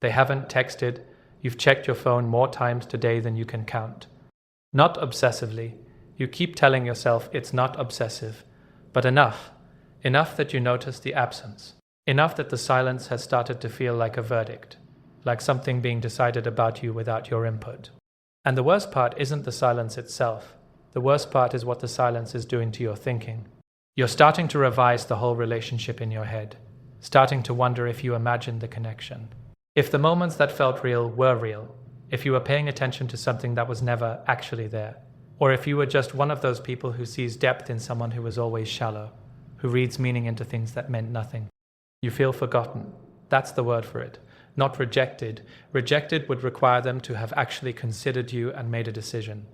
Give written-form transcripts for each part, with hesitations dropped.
They haven't texted. You've checked your phone more times today than you can count. Not obsessively. You keep telling yourself it's not obsessive, but enough. Enough that you notice the absence. Enough that the silence has started to feel like a verdict, like something being decided about you without your input. And the worst part isn't the silence itself. The worst part is what the silence is doing to your thinking. You're starting to revise the whole relationship in your head, starting to wonder if you imagined the connection. If the moments that felt real were real, if you were paying attention to something that was never actually there, or if you were just one of those people who sees depth in someone who was always shallow, who reads meaning into things that meant nothing. You feel forgotten. That's the word for it. Not rejected. Rejected would require them to have actually considered you and made a decision.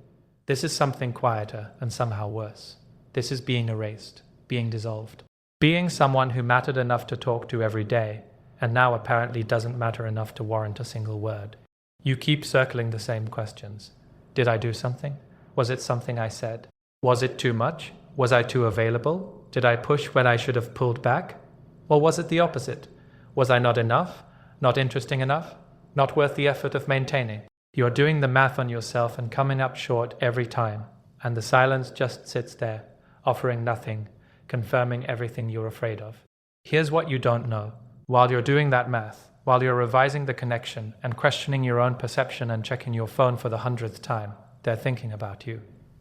This is something quieter and somehow worse. This is being erased, being dissolved. Being someone who mattered enough to talk to every day, and now apparently doesn't matter enough to warrant a single word. You keep circling the same questions. Did I do something? Was it something I said? Was it too much? Was I too available? Did I push when I should have pulled back? Or was it the opposite? Was I not enough? Not interesting enough? Not worth the effort of maintaining? You're doing the math on yourself and coming up short every time, and the silence just sits there, offering nothing, confirming everything you're afraid of. Here's what you don't know. While you're doing that math, while you're revising the connection and questioning your own perception and checking your phone for the 100th time, they're thinking about you.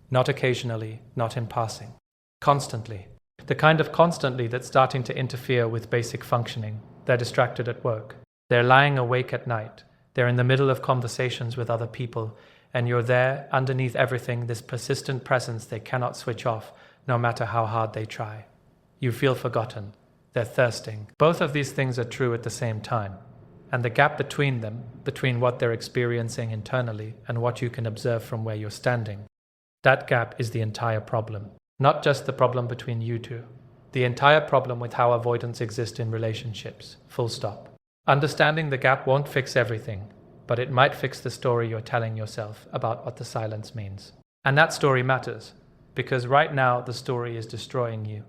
Not occasionally, not in passing. Constantly. The kind of constantly that's starting to interfere with basic functioning. They're distracted at work. They're lying awake at night. They're in the middle of conversations with other people, and you're there, underneath everything, this persistent presence they cannot switch off, no matter how hard they try. You feel forgotten. They're thirsting. Both of these things are true at the same time. And the gap between them, between what they're experiencing internally and what you can observe from where you're standing, that gap is the entire problem. Not just the problem between you two. The entire problem with how avoidance exists in relationships. Full stop. Understanding the gap won't fix everything, but it might fix the story you're telling yourself about what the silence means. And that story matters, because right now the story is destroying you.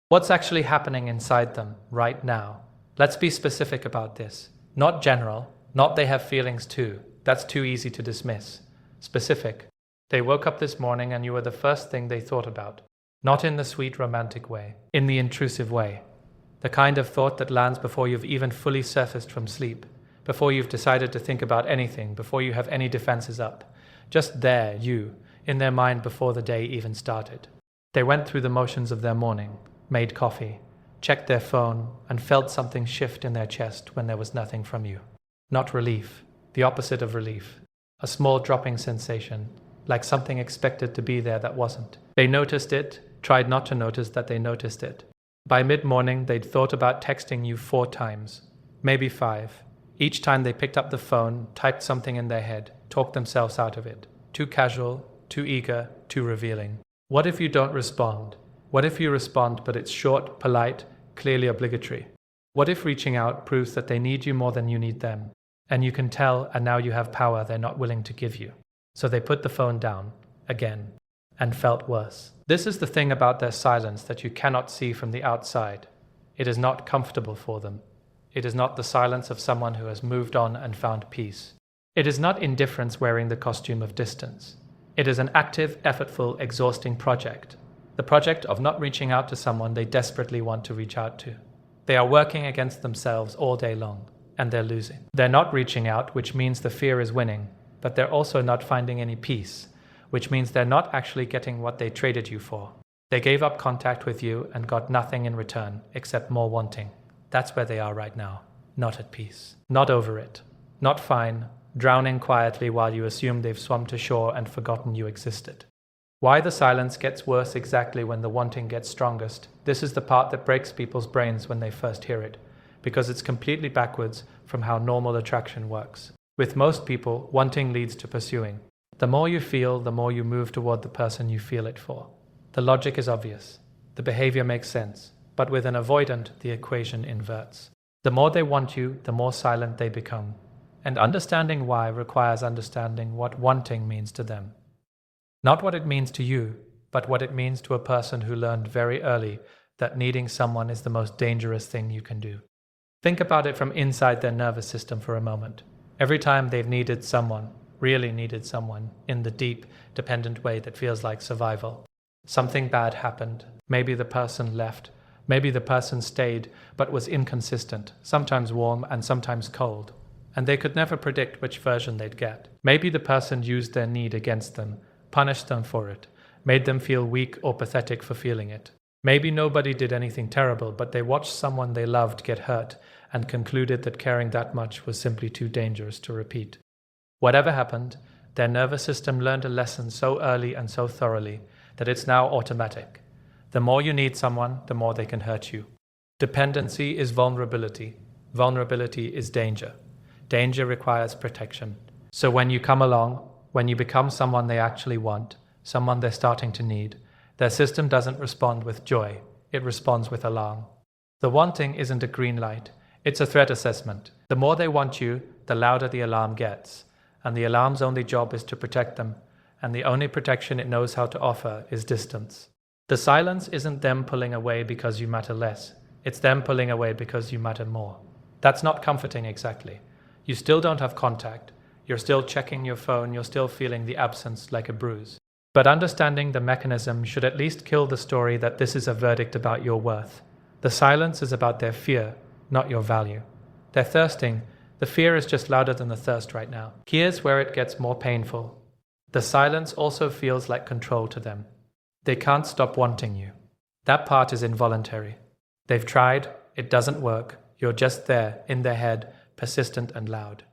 What's actually happening inside them right now? Let's be specific about this. Not general, not they have feelings too. That's too easy to dismiss. Specific. They woke up this morning and you were the first thing they thought about. Not in the sweet romantic way, in the intrusive way. The kind of thought that lands before you've even fully surfaced from sleep, before you've decided to think about anything, before you have any defenses up. Just there, you, in their mind before the day even started. They went through the motions of their morning, made coffee, checked their phone, and felt something shift in their chest when there was nothing from you. Not relief, the opposite of relief. A small dropping sensation, like something expected to be there that wasn't. They noticed it, tried not to notice that they noticed it. By mid-morning, they'd thought about texting you 4 times, maybe 5. Each time they picked up the phone, typed something in their head, talked themselves out of it. Too casual, too eager, too revealing. What if you don't respond? What if you respond but it's short, polite, clearly obligatory? What if reaching out proves that they need you more than you need them? And you can tell, and now you have power they're not willing to give you. So they put the phone down, again, and felt worse. This is the thing about their silence that you cannot see from the outside. It is not comfortable for them. It is not the silence of someone who has moved on and found peace. It is not indifference wearing the costume of distance. It is an active, effortful, exhausting project. The project of not reaching out to someone they desperately want to reach out to. They are working against themselves all day long, and they're losing. They're not reaching out, which means the fear is winning, but they're also not finding any peace, which means they're not actually getting what they traded you for. They gave up contact with you and got nothing in return except more wanting. That's where they are right now, not at peace, not over it, not fine, drowning quietly while you assume they've swum to shore and forgotten you existed. Why the silence gets worse exactly when the wanting gets strongest, this is the part that breaks people's brains when they first hear it, because it's completely backwards from how normal attraction works. With most people, wanting leads to pursuing. The more you feel, the more you move toward the person you feel it for. The logic is obvious. The behavior makes sense. But with an avoidant, the equation inverts. The more they want you, the more silent they become. And understanding why requires understanding what wanting means to them. Not what it means to you, but what it means to a person who learned very early that needing someone is the most dangerous thing you can do. Think about it from inside their nervous system for a moment. Every time they've needed someone, really needed someone, in the deep, dependent way that feels like survival. Something bad happened. Maybe the person left. Maybe the person stayed, but was inconsistent, sometimes warm and sometimes cold. And they could never predict which version they'd get. Maybe the person used their need against them, punished them for it, made them feel weak or pathetic for feeling it. Maybe nobody did anything terrible, but they watched someone they loved get hurt and concluded that caring that much was simply too dangerous to repeat. Whatever happened, their nervous system learned a lesson so early and so thoroughly that it's now automatic. The more you need someone, the more they can hurt you. Dependency is vulnerability. Vulnerability is danger. Danger requires protection. So when you come along, when you become someone they actually want, someone they're starting to need, their system doesn't respond with joy. It responds with alarm. The wanting isn't a green light. It's a threat assessment. The more they want you, the louder the alarm gets. And the alarm's only job is to protect them. And the only protection it knows how to offer is distance. The silence isn't them pulling away because you matter less. It's them pulling away because you matter more. That's not comforting exactly. You still don't have contact. You're still checking your phone. You're still feeling the absence like a bruise. But understanding the mechanism should at least kill the story that this is a verdict about your worth. The silence is about their fear, not your value. They're thirsting. The fear is just louder than the thirst right now. Here's where it gets more painful. The silence also feels like control to them. They can't stop wanting you. That part is involuntary. They've tried, it doesn't work. You're just there, in their head, persistent and loud.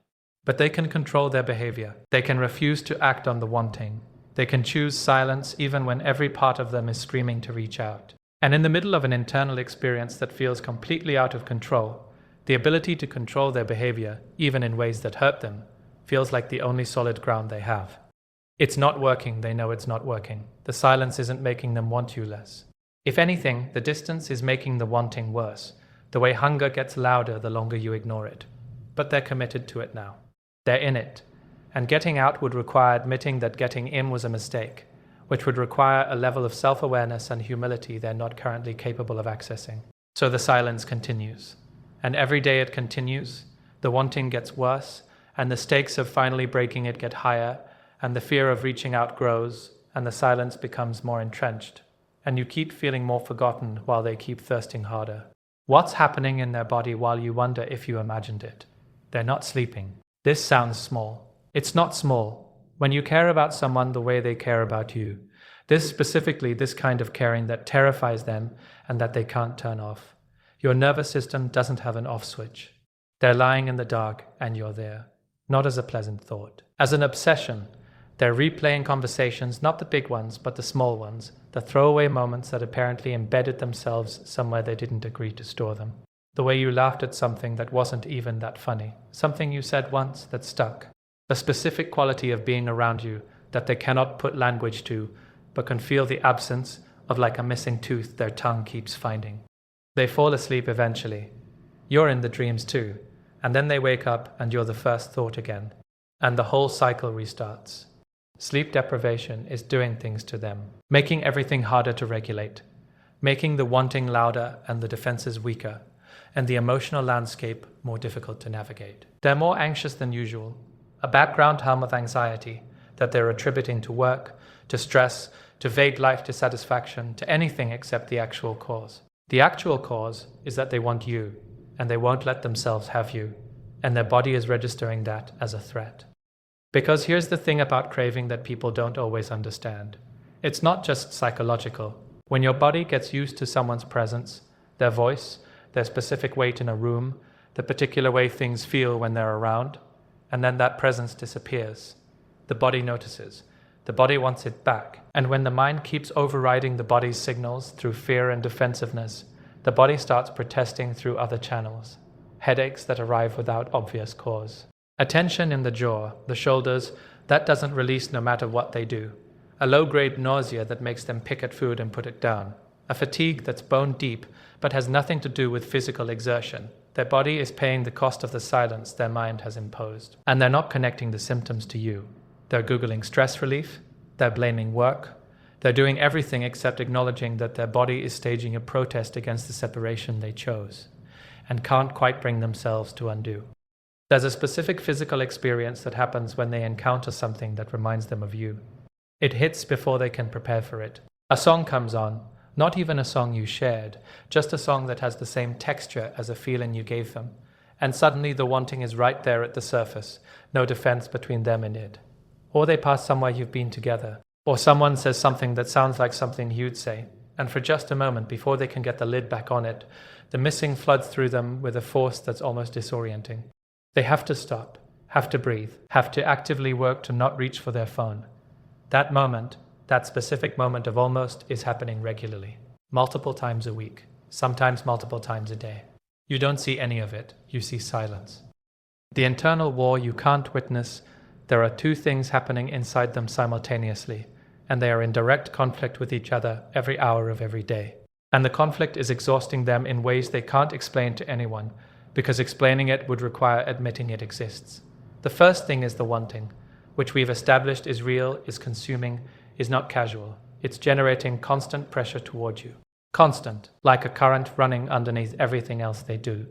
But they can control their behavior. They can refuse to act on the wanting. They can choose silence even when every part of them is screaming to reach out. And in the middle of an internal experience that feels completely out of control, the ability to control their behavior, even in ways that hurt them, feels like the only solid ground they have. It's not working, they know it's not working. The silence isn't making them want you less. If anything, the distance is making the wanting worse. The way hunger gets louder the longer you ignore it. But they're committed to it now. They're in it. And getting out would require admitting that getting in was a mistake, which would require a level of self-awareness and humility they're not currently capable of accessing. So the silence continues. And every day it continues, the wanting gets worse, and the stakes of finally breaking it get higher, and the fear of reaching out grows, and the silence becomes more entrenched, and you keep feeling more forgotten while they keep thirsting harder. What's happening in their body while you wonder if you imagined it? They're not sleeping. This sounds small. It's not small. When you care about someone the way they care about you, specifically this kind of caring that terrifies them and that they can't turn off. Your nervous system doesn't have an off switch. They're lying in the dark and you're there, not as a pleasant thought. As an obsession, they're replaying conversations, not the big ones, but the small ones, the throwaway moments that apparently embedded themselves somewhere they didn't agree to store them. The way you laughed at something that wasn't even that funny, something you said once that stuck. A specific quality of being around you that they cannot put language to, but can feel the absence of like a missing tooth their tongue keeps finding. They fall asleep eventually. You're in the dreams too, and then they wake up and you're the first thought again, and the whole cycle restarts. Sleep deprivation is doing things to them, making everything harder to regulate, making the wanting louder and the defenses weaker, and the emotional landscape more difficult to navigate. They're more anxious than usual, a background hum of anxiety that they're attributing to work, to stress, to vague life dissatisfaction, to anything except the actual cause. The actual cause is that they want you, and they won't let themselves have you, and their body is registering that as a threat. Because here's the thing about craving that people don't always understand. It's not just psychological. When your body gets used to someone's presence, their voice, their specific weight in a room, the particular way things feel when they're around, and then that presence disappears, the body notices. The body wants it back. And when the mind keeps overriding the body's signals through fear and defensiveness, the body starts protesting through other channels. Headaches that arrive without obvious cause. A tension in the jaw, the shoulders, that doesn't release no matter what they do. A low-grade nausea that makes them pick at food and put it down. A fatigue that's bone deep but has nothing to do with physical exertion. Their body is paying the cost of the silence their mind has imposed. And they're not connecting the symptoms to you. They're Googling stress relief. They're blaming work. They're doing everything except acknowledging that their body is staging a protest against the separation they chose. and can't quite bring themselves to undo. There's a specific physical experience that happens when they encounter something that reminds them of you. It hits before they can prepare for it. A song comes on, not even a song you shared, just a song that has the same texture as a feeling you gave them, and suddenly the wanting is right there at the surface, no defense between them and it. Or they pass somewhere you've been together, or someone says something that sounds like something you'd say, and for just a moment before they can get the lid back on it, the missing floods through them with a force that's almost disorienting. They have to stop, have to breathe, have to actively work to not reach for their phone. That moment, that specific moment of almost, is happening regularly, multiple times a week, sometimes multiple times a day. You don't see any of it, you see silence. The internal war you can't witness, there are two things happening inside them simultaneously, and they are in direct conflict with each other every hour of every day. And the conflict is exhausting them in ways they can't explain to anyone, because explaining it would require admitting it exists. The first thing is the wanting, which we've established is real, is consuming, is not casual. It's generating constant pressure toward you. Constant, like a current running underneath everything else they do.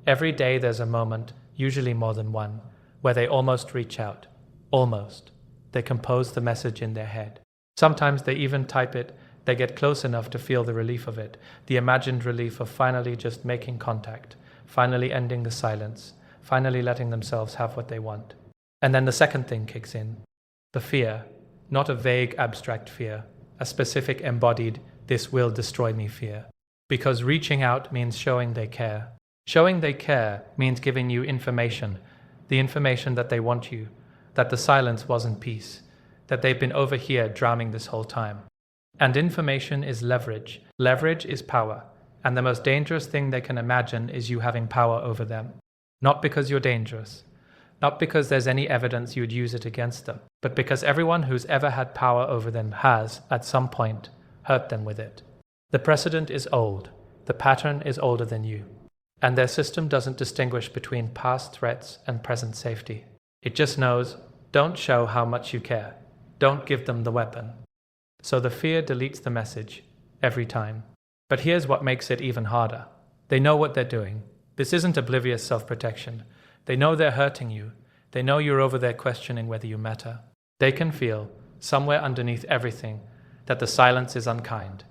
Every day there's a moment, usually more than one, where they almost reach out. Almost. They compose the message in their head. Sometimes they even type it. They get close enough to feel the relief of it, the imagined relief of finally just making contact, finally ending the silence, finally letting themselves have what they want. And then the second thing kicks in. The fear, not a vague abstract fear, a specific embodied, this will destroy me fear. Because reaching out means showing they care. Showing they care means giving you information, the information that they want you, that the silence wasn't peace, that they've been over here drowning this whole time. And information is leverage. Leverage is power. And the most dangerous thing they can imagine is you having power over them. Not because you're dangerous. Not because there's any evidence you'd use it against them, but because everyone who's ever had power over them has, at some point, hurt them with it. The precedent is old. The pattern is older than you. And their system doesn't distinguish between past threats and present safety. It just knows, don't show how much you care. Don't give them the weapon. So the fear deletes the message, every time. But here's what makes it even harder. They know what they're doing. This isn't oblivious self-protection. They know they're hurting you. They know you're over there questioning whether you matter. They can feel, somewhere underneath everything, that the silence is unkind,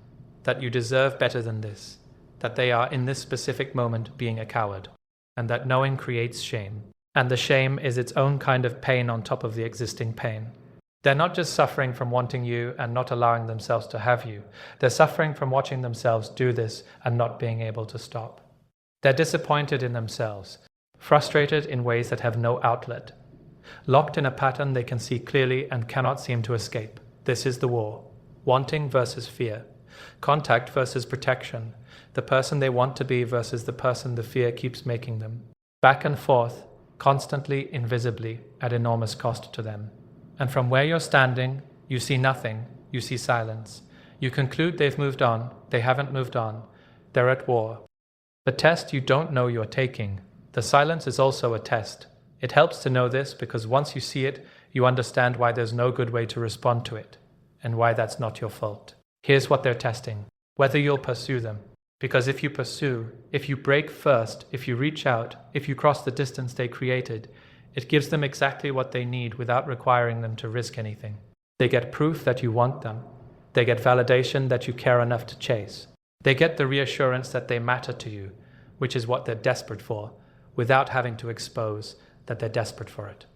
that you deserve better than this, that they are in this specific moment being a coward, and that knowing creates shame. And the shame is its own kind of pain on top of the existing pain. They're not just suffering from wanting you and not allowing themselves to have you. They're suffering from watching themselves do this and not being able to stop. They're disappointed in themselves, frustrated in ways that have no outlet, locked in a pattern they can see clearly and cannot seem to escape. This is the war. Wanting versus fear. Contact versus protection. The person they want to be versus the person the fear keeps making them. Back and forth, constantly, invisibly, at enormous cost to them. And from where you're standing, you see nothing, you see silence. You conclude they've moved on, they haven't moved on. They're at war. The test you don't know you're taking. The silence is also a test. It helps to know this because once you see it, you understand why there's no good way to respond to it, and why that's not your fault. Here's what they're testing. Whether you'll pursue them. Because if you pursue, if you break first, if you reach out, if you cross the distance they created, it gives them exactly what they need without requiring them to risk anything. They get proof that you want them. They get validation that you care enough to chase. They get the reassurance that they matter to you, which is what they're desperate for, without having to expose that they're desperate for it.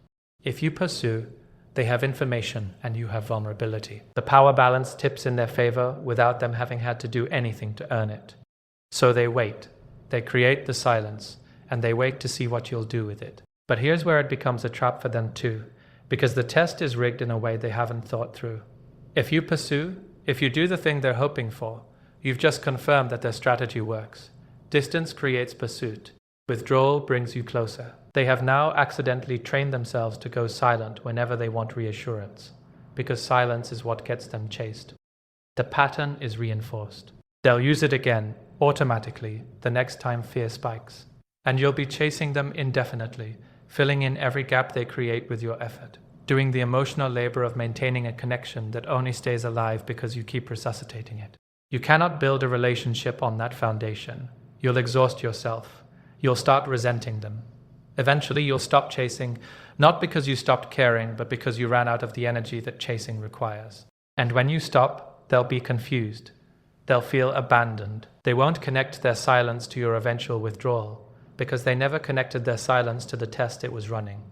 If you pursue, they have information and you have vulnerability. The power balance tips in their favor without them having had to do anything to earn it. So they wait. They create the silence, and they wait to see what you'll do with it. But here's where it becomes a trap for them too, because the test is rigged in a way they haven't thought through. If you pursue, if you do the thing they're hoping for, you've just confirmed that their strategy works. Distance creates pursuit. Withdrawal brings you closer. They have now accidentally trained themselves to go silent whenever they want reassurance, because silence is what gets them chased. The pattern is reinforced. They'll use it again, automatically, the next time fear spikes. And you'll be chasing them indefinitely, filling in every gap they create with your effort, doing the emotional labor of maintaining a connection that only stays alive because you keep resuscitating it. You cannot build a relationship on that foundation. You'll exhaust yourself. you'll start resenting them. Eventually, you'll stop chasing, not because you stopped caring, but because you ran out of the energy that chasing requires. And when you stop, they'll be confused. They'll feel abandoned. They won't connect their silence to your eventual withdrawal, because they never connected their silence to the test it was running.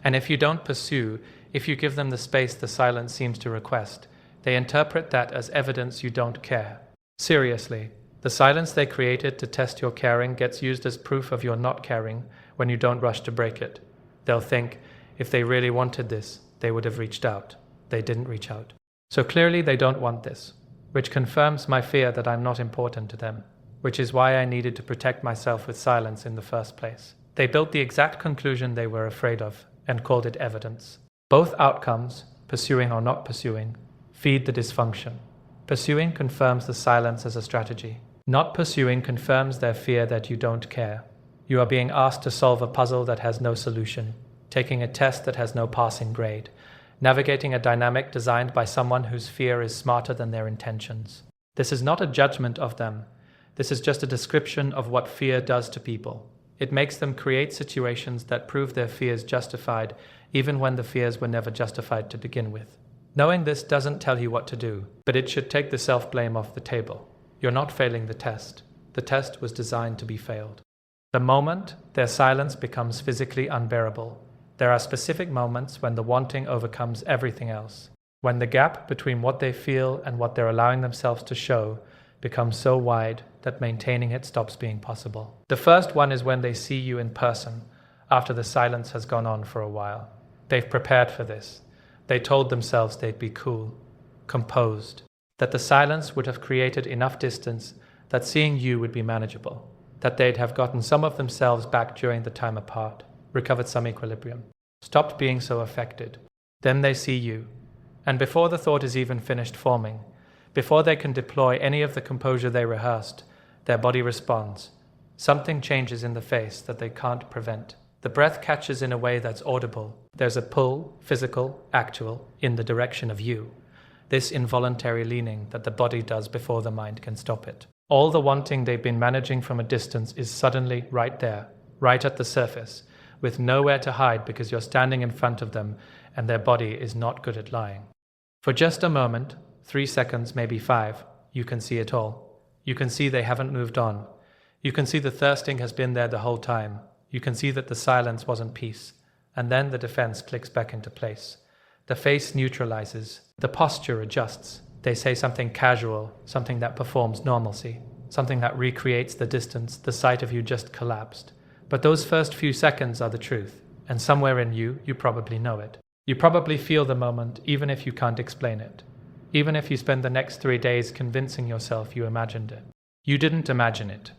And if you don't pursue, if you give them the space the silence seems to request, they interpret that as evidence you don't care. Seriously, the silence they created to test your caring gets used as proof of your not caring when you don't rush to break it. They'll think, if they really wanted this, they would have reached out. They didn't reach out. So clearly they don't want this, which confirms my fear that I'm not important to them, which is why I needed to protect myself with silence in the first place. They built the exact conclusion they were afraid of and called it evidence. Both outcomes, pursuing or not pursuing, feed the dysfunction. Pursuing confirms the silence as a strategy. Not pursuing confirms their fear that you don't care. You are being asked to solve a puzzle that has no solution, taking a test that has no passing grade, navigating a dynamic designed by someone whose fear is smarter than their intentions. This is not a judgment of them. This is just a description of what fear does to people. It makes them create situations that prove their fears justified, even when the fears were never justified to begin with. Knowing this doesn't tell you what to do, but it should take the self-blame off the table. You're not failing the test. The test was designed to be failed. The moment their silence becomes physically unbearable, there are specific moments when the wanting overcomes everything else, when the gap between what they feel and what they're allowing themselves to show becomes so wide that maintaining it stops being possible. The first one is when they see you in person after the silence has gone on for a while. They've prepared for this. They told themselves they'd be cool, composed, that the silence would have created enough distance that seeing you would be manageable, that they'd have gotten some of themselves back during the time apart, recovered some equilibrium, stopped being so affected. Then they see you, and before the thought is even finished forming, before they can deploy any of the composure they rehearsed, their body responds. Something changes in the face that they can't prevent. The breath catches in a way that's audible. There's a pull, physical, actual, in the direction of you. This involuntary leaning that the body does before the mind can stop it. All the wanting they've been managing from a distance is suddenly right there, right at the surface, with nowhere to hide because you're standing in front of them and their body is not good at lying. For just a moment, 3 seconds, maybe 5, you can see it all. You can see they haven't moved on. You can see the thirsting has been there the whole time. You can see that the silence wasn't peace. And then the defense clicks back into place. The face neutralizes. The posture adjusts. They say something casual, something that performs normalcy, something that recreates the distance the sight of you just collapsed. But those first few seconds are the truth, and somewhere in you, you probably know it. You probably feel the moment, even if you can't explain it. Even if you spend the next 3 days convincing yourself you imagined it. You didn't imagine it.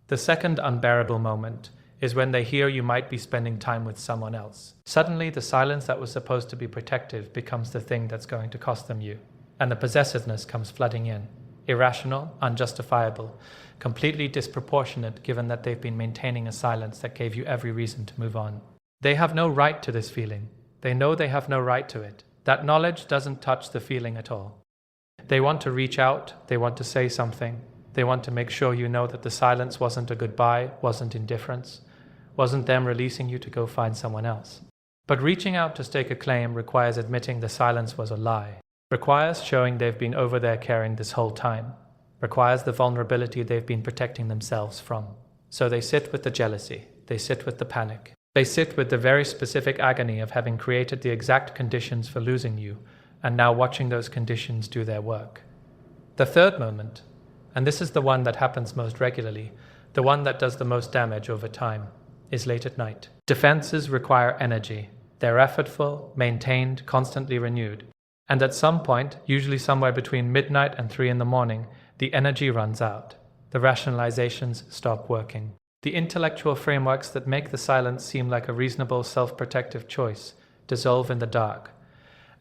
The second unbearable moment is when they hear you might be spending time with someone else. Suddenly, the silence that was supposed to be protective becomes the thing that's going to cost them you. And the possessiveness comes flooding in. Irrational, unjustifiable, completely disproportionate given that they've been maintaining a silence that gave you every reason to move on. They have no right to this feeling. They know they have no right to it. That knowledge doesn't touch the feeling at all. They want to reach out, they want to say something. They want to make sure you know that the silence wasn't a goodbye, wasn't indifference, wasn't them releasing you to go find someone else. But reaching out to stake a claim requires admitting the silence was a lie. Requires showing they've been over their caring this whole time. Requires the vulnerability they've been protecting themselves from. So they sit with the jealousy. They sit with the panic. They sit with the very specific agony of having created the exact conditions for losing you, and now watching those conditions do their work. The third moment, and this is the one that happens most regularly, the one that does the most damage over time, is late at night. Defenses require energy. They're effortful, maintained, constantly renewed. And at some point, usually somewhere between midnight and 3 a.m, the energy runs out. The rationalizations stop working. The intellectual frameworks that make the silence seem like a reasonable self-protective choice dissolve in the dark.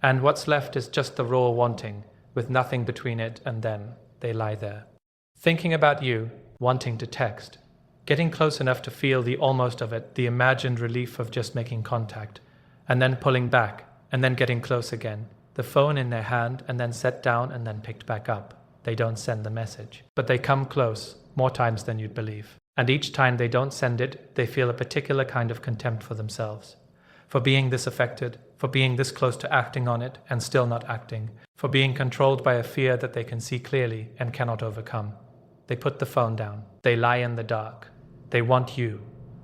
And what's left is just the raw wanting, with nothing between it and them. They lie there. Thinking about you, wanting to text. Getting close enough to feel the almost of it, the imagined relief of just making contact. And then pulling back, and then getting close again. The phone in their hand, and then set down and then picked back up. They don't send the message. But they come close, more times than you'd believe. And each time they don't send it, they feel a particular kind of contempt for themselves. For being this affected, for being this close to acting on it and still not acting, for being controlled by a fear that they can see clearly and cannot overcome. They put the phone down. They lie in the dark. They want you,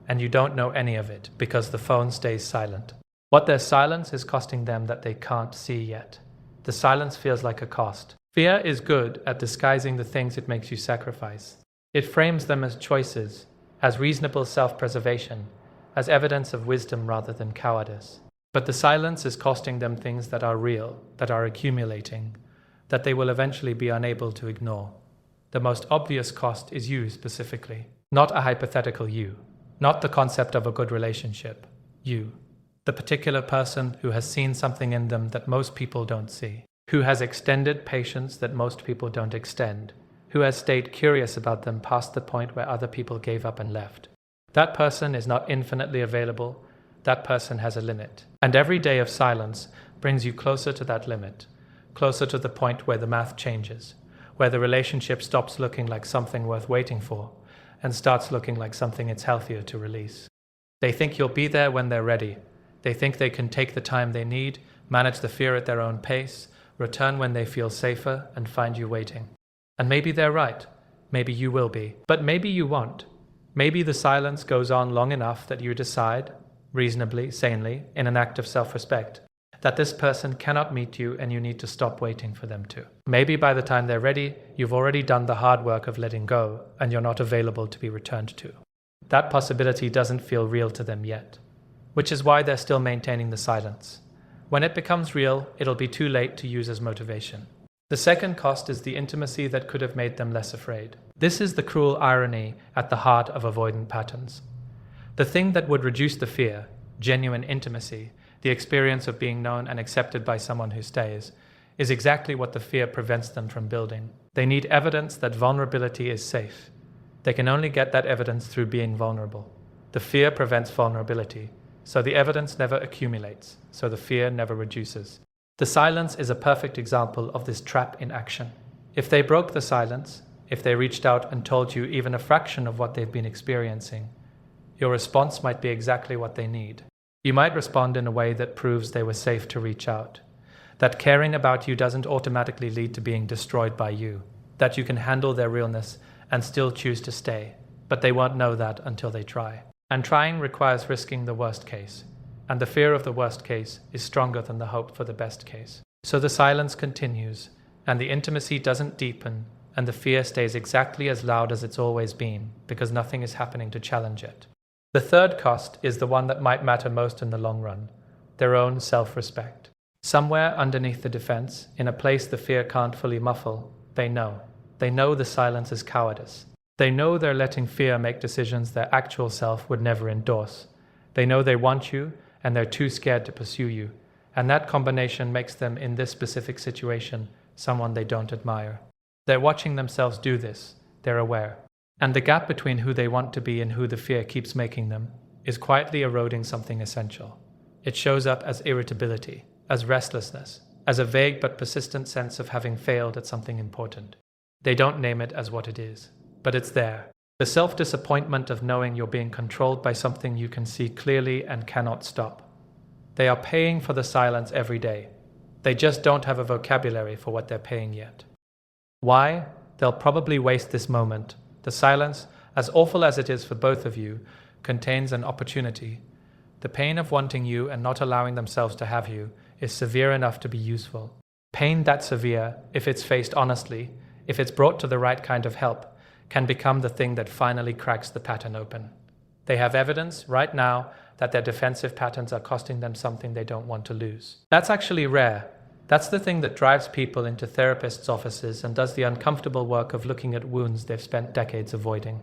and you don't know any of it because the phone stays silent. What their silence is costing them that they can't see yet. The silence feels like a cost. Fear is good at disguising the things it makes you sacrifice. It frames them as choices, as reasonable self-preservation, as evidence of wisdom rather than cowardice. But the silence is costing them things that are real, that are accumulating, that they will eventually be unable to ignore. The most obvious cost is you specifically, not a hypothetical you, not the concept of a good relationship. You, the particular person who has seen something in them that most people don't see, who has extended patience that most people don't extend, who has stayed curious about them past the point where other people gave up and left. That person is not infinitely available. That person has a limit. And every day of silence brings you closer to that limit, closer to the point where the math changes, where the relationship stops looking like something worth waiting for and starts looking like something it's healthier to release. They think you'll be there when they're ready. They think they can take the time they need, manage the fear at their own pace, return when they feel safer, and find you waiting. And maybe they're right. Maybe you will be. But maybe you won't. Maybe the silence goes on long enough that you decide, reasonably, sanely, in an act of self-respect, that this person cannot meet you and you need to stop waiting for them to. Maybe by the time they're ready, you've already done the hard work of letting go and you're not available to be returned to. That possibility doesn't feel real to them yet, which is why they're still maintaining the silence. When it becomes real, it'll be too late to use as motivation. The second cost is the intimacy that could have made them less afraid. This is the cruel irony at the heart of avoidant patterns. The thing that would reduce the fear, genuine intimacy, the experience of being known and accepted by someone who stays, is exactly what the fear prevents them from building. They need evidence that vulnerability is safe. They can only get that evidence through being vulnerable. The fear prevents vulnerability, so the evidence never accumulates, so the fear never reduces. The silence is a perfect example of this trap in action. If they broke the silence, if they reached out and told you even a fraction of what they've been experiencing, your response might be exactly what they need. You might respond in a way that proves they were safe to reach out, that caring about you doesn't automatically lead to being destroyed by you, that you can handle their realness and still choose to stay, but they won't know that until they try. And trying requires risking the worst case, and the fear of the worst case is stronger than the hope for the best case. So the silence continues, and the intimacy doesn't deepen, and the fear stays exactly as loud as it's always been, because nothing is happening to challenge it. The third cost is the one that might matter most in the long run, their own self-respect. Somewhere underneath the defense, in a place the fear can't fully muffle, they know. They know the silence is cowardice. They know they're letting fear make decisions their actual self would never endorse. They know they want you, and they're too scared to pursue you. And that combination makes them, in this specific situation, someone they don't admire. They're watching themselves do this. They're aware. And the gap between who they want to be and who the fear keeps making them is quietly eroding something essential. It shows up as irritability, as restlessness, as a vague but persistent sense of having failed at something important. They don't name it as what it is, but it's there. The self-disappointment of knowing you're being controlled by something you can see clearly and cannot stop. They are paying for the silence every day. They just don't have a vocabulary for what they're paying yet. Why? They'll probably waste this moment. The silence, as awful as it is for both of you, contains an opportunity. The pain of wanting you and not allowing themselves to have you is severe enough to be useful. Pain that severe, if it's faced honestly, if it's brought to the right kind of help, can become the thing that finally cracks the pattern open. They have evidence right now that their defensive patterns are costing them something they don't want to lose. That's actually rare. That's the thing that drives people into therapists' offices and does the uncomfortable work of looking at wounds they've spent decades avoiding.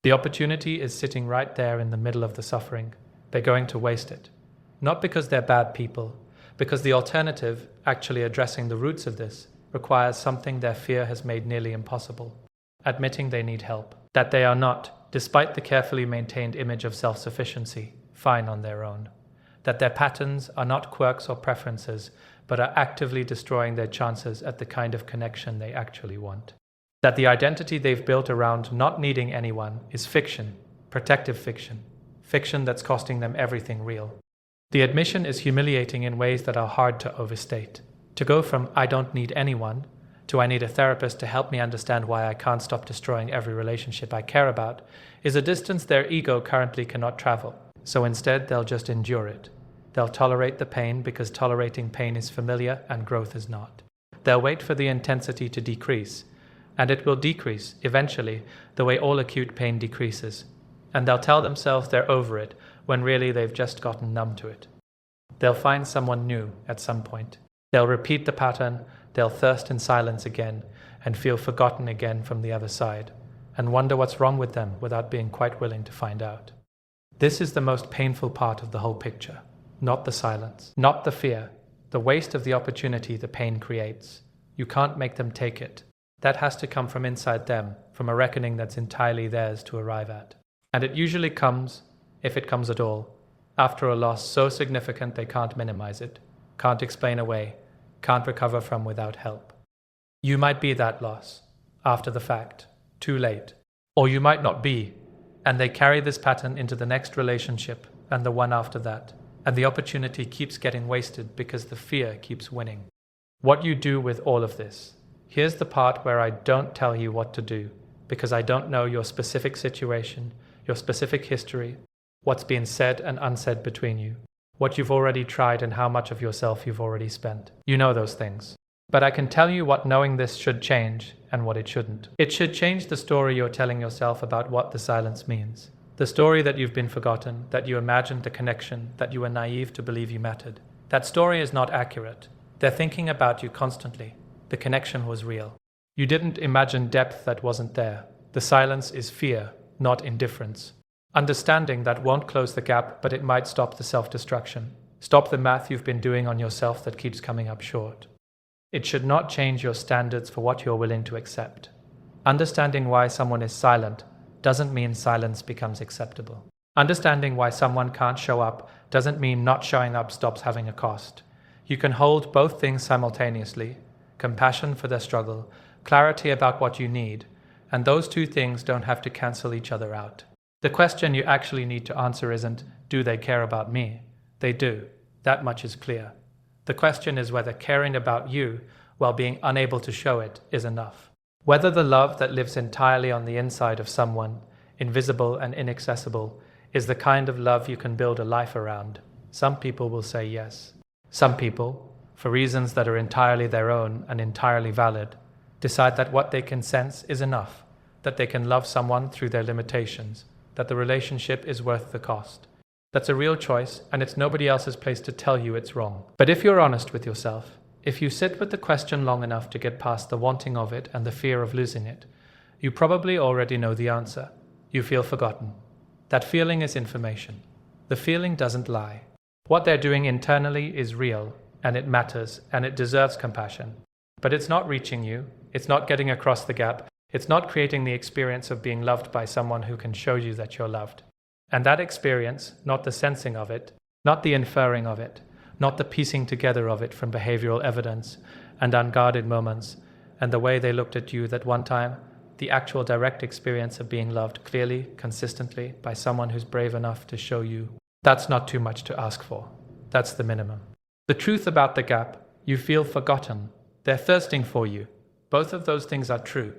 The opportunity is sitting right there in the middle of the suffering. They're going to waste it. Not because they're bad people, because the alternative, actually addressing the roots of this, requires something their fear has made nearly impossible. Admitting they need help. That they are not, despite the carefully maintained image of self-sufficiency, fine on their own. That their patterns are not quirks or preferences, but are actively destroying their chances at the kind of connection they actually want. That the identity they've built around not needing anyone is fiction, protective fiction, fiction that's costing them everything real. The admission is humiliating in ways that are hard to overstate. To go from "I don't need anyone" to "I need a therapist to help me understand why I can't stop destroying every relationship I care about" is a distance their ego currently cannot travel. So instead, they'll just endure it. They'll tolerate the pain because tolerating pain is familiar and growth is not. They'll wait for the intensity to decrease, and it will decrease, eventually, the way all acute pain decreases. And they'll tell themselves they're over it, when really they've just gotten numb to it. They'll find someone new at some point. They'll repeat the pattern, they'll thirst in silence again, and feel forgotten again from the other side, and wonder what's wrong with them without being quite willing to find out. This is the most painful part of the whole picture. Not the silence, not the fear, the waste of the opportunity the pain creates. You can't make them take it. That has to come from inside them, from a reckoning that's entirely theirs to arrive at. And it usually comes, if it comes at all, after a loss so significant they can't minimize it, can't explain away, can't recover from without help. You might be that loss, after the fact, too late. Or you might not be, and they carry this pattern into the next relationship and the one after that. And the opportunity keeps getting wasted because the fear keeps winning. What you do with all of this. Here's the part where I don't tell you what to do, because I don't know your specific situation, your specific history, what's been said and unsaid between you, what you've already tried and how much of yourself you've already spent. You know those things. But I can tell you what knowing this should change and what it shouldn't. It should change the story you're telling yourself about what the silence means. The story that you've been forgotten, that you imagined the connection, that you were naive to believe you mattered. That story is not accurate. They're thinking about you constantly. The connection was real. You didn't imagine depth that wasn't there. The silence is fear, not indifference. Understanding that won't close the gap, but it might stop the self-destruction. Stop the math you've been doing on yourself that keeps coming up short. It should not change your standards for what you're willing to accept. Understanding why someone is silent doesn't mean silence becomes acceptable. Understanding why someone can't show up doesn't mean not showing up stops having a cost. You can hold both things simultaneously: compassion for their struggle, clarity about what you need, and those two things don't have to cancel each other out. The question you actually need to answer isn't, do they care about me? They do. That much is clear. The question is whether caring about you, while being unable to show it, is enough. Whether the love that lives entirely on the inside of someone, invisible and inaccessible, is the kind of love you can build a life around. Some people will say yes. Some people, for reasons that are entirely their own and entirely valid, decide that what they can sense is enough, that they can love someone through their limitations, that the relationship is worth the cost. That's a real choice, and it's nobody else's place to tell you it's wrong. But if you're honest with yourself, if you sit with the question long enough to get past the wanting of it and the fear of losing it, you probably already know the answer. You feel forgotten. That feeling is information. The feeling doesn't lie. What they're doing internally is real, and it matters, and it deserves compassion. But it's not reaching you. It's not getting across the gap. It's not creating the experience of being loved by someone who can show you that you're loved. And that experience, not the sensing of it, not the inferring of it, not the piecing together of it from behavioral evidence and unguarded moments, and the way they looked at you that one time, the actual direct experience of being loved clearly, consistently, by someone who's brave enough to show you. That's not too much to ask for. That's the minimum. The truth about the gap, you feel forgotten. They're thirsting for you. Both of those things are true,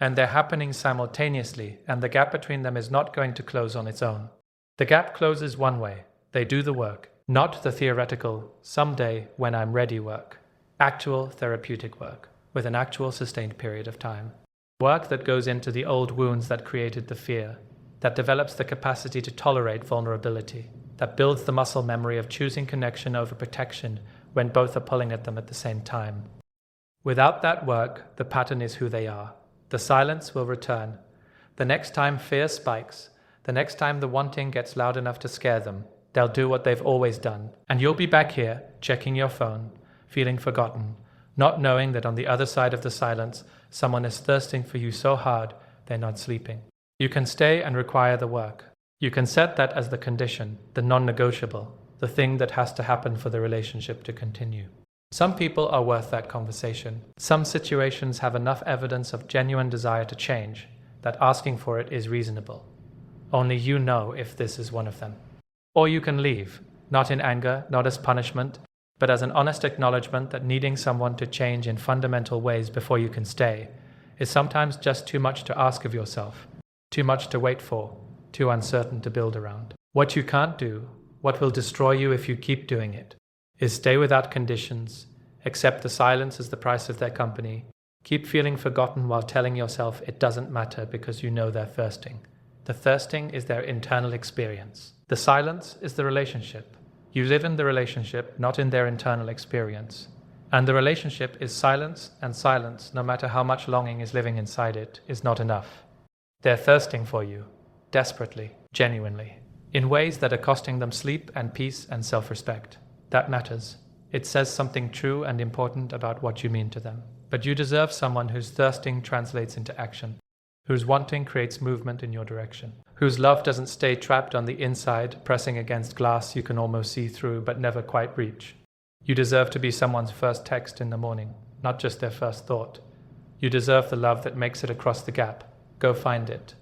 and they're happening simultaneously, and the gap between them is not going to close on its own. The gap closes one way. They do the work. Not the theoretical, someday when I'm ready work. Actual therapeutic work, with an actual sustained period of time. Work that goes into the old wounds that created the fear, that develops the capacity to tolerate vulnerability, that builds the muscle memory of choosing connection over protection when both are pulling at them at the same time. Without that work, the pattern is who they are. The silence will return. The next time fear spikes, the next time the wanting gets loud enough to scare them, they'll do what they've always done, and you'll be back here, checking your phone, feeling forgotten, not knowing that on the other side of the silence, someone is thirsting for you so hard they're not sleeping. You can stay and require the work. You can set that as the condition, the non-negotiable, the thing that has to happen for the relationship to continue. Some people are worth that conversation. Some situations have enough evidence of genuine desire to change that asking for it is reasonable. Only you know if this is one of them. Or you can leave, not in anger, not as punishment, but as an honest acknowledgement that needing someone to change in fundamental ways before you can stay is sometimes just too much to ask of yourself, too much to wait for, too uncertain to build around. What you can't do, what will destroy you if you keep doing it, is stay without conditions, accept the silence as the price of their company, keep feeling forgotten while telling yourself it doesn't matter because you know they're thirsting. The thirsting is their internal experience. The silence is the relationship. You live in the relationship, not in their internal experience. And the relationship is silence, and silence, no matter how much longing is living inside it, is not enough. They're thirsting for you, desperately, genuinely, in ways that are costing them sleep and peace and self-respect. That matters. It says something true and important about what you mean to them. But you deserve someone whose thirsting translates into action, whose wanting creates movement in your direction, whose love doesn't stay trapped on the inside, pressing against glass you can almost see through but never quite reach. You deserve to be someone's first text in the morning, not just their first thought. You deserve the love that makes it across the gap. Go find it.